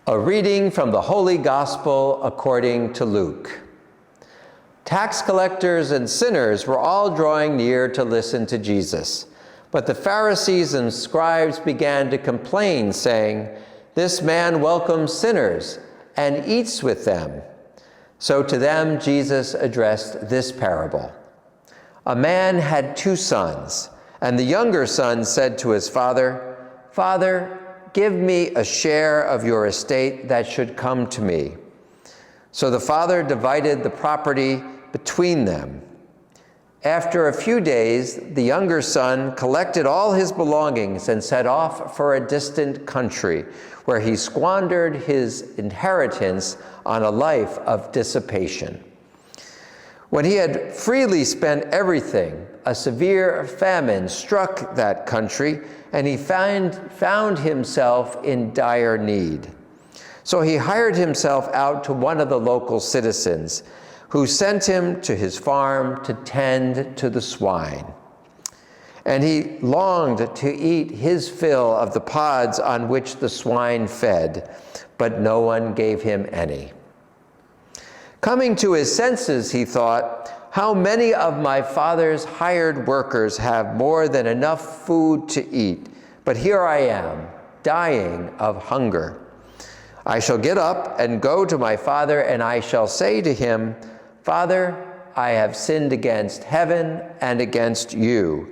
A reading from the Holy Gospel according to Luke. Tax collectors and sinners were all drawing near to listen to Jesus. But the Pharisees and scribes began to complain, saying, "This man welcomes sinners and eats with them." So to them Jesus addressed this parable. A man had 2 sons, and the younger son said to his father, "Father, give me a share of your estate that should come to me." So the father divided the property between them. After a few days, the younger son collected all his belongings and set off for a distant country, where he squandered his inheritance on a life of dissipation. When he had freely spent everything, a severe famine struck that country, and he found himself in dire need. So he hired himself out to one of the local citizens, who sent him to his farm to tend to the swine. And he longed to eat his fill of the pods on which the swine fed, but no one gave him any. Coming to his senses, he thought, "How many of my father's hired workers have more than enough food to eat, but here I am, dying of hunger. I shall get up and go to my father, and I shall say to him, 'Father, I have sinned against heaven and against you.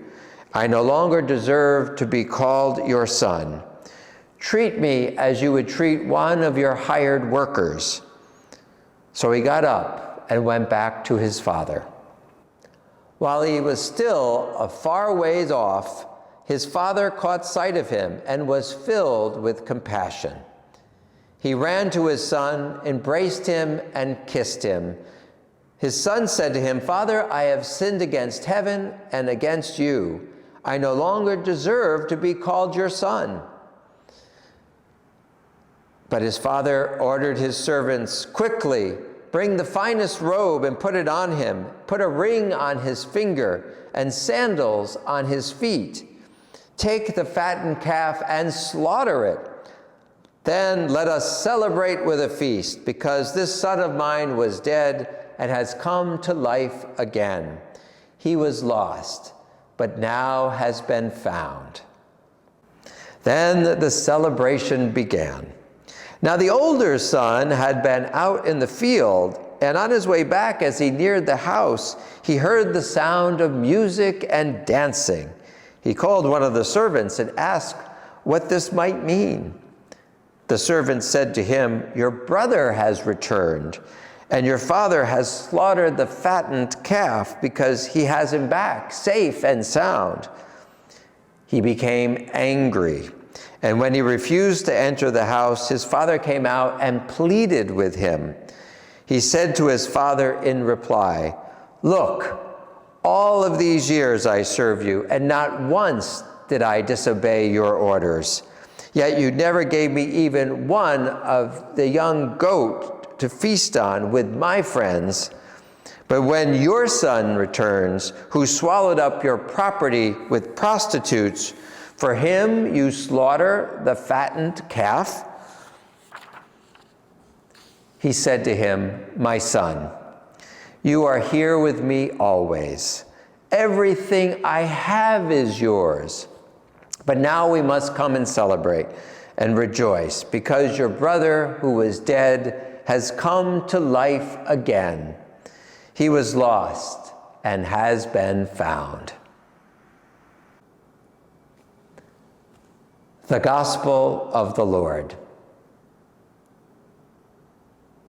I no longer deserve to be called your son. Treat me as you would treat one of your hired workers.' So he got up and went back to his father. While he was still a far ways off, his father caught sight of him and was filled with compassion. He ran to his son, embraced him, and kissed him. His son said to him, 'Father, I have sinned against heaven and against you. I no longer deserve to be called your son.' But his father ordered his servants, 'Quickly, bring the finest robe and put it on him. Put a ring on his finger and sandals on his feet. Take the fattened calf and slaughter it. Then let us celebrate with a feast, because this son of mine was dead and has come to life again. He was lost, but now has been found.' Then the celebration began. Now the older son had been out in the field, and on his way back, as he neared the house, he heard the sound of music and dancing. He called one of the servants and asked what this might mean. The servant said to him, 'Your brother has returned, and your father has slaughtered the fattened calf because he has him back, safe and sound.' He became angry, and when he refused to enter the house, his father came out and pleaded with him. He said to his father in reply, 'Look, all of these years I serve you, and not once did I disobey your orders. Yet you never gave me even one of the young goat to feast on with my friends. But when your son returns, who swallowed up your property with prostitutes, for him you slaughter the fattened calf?' He said to him, 'My son, you are here with me always. Everything I have is yours. But now we must come and celebrate and rejoice, because your brother who was dead has come to life again. He was lost and has been found.'" The Gospel of the Lord.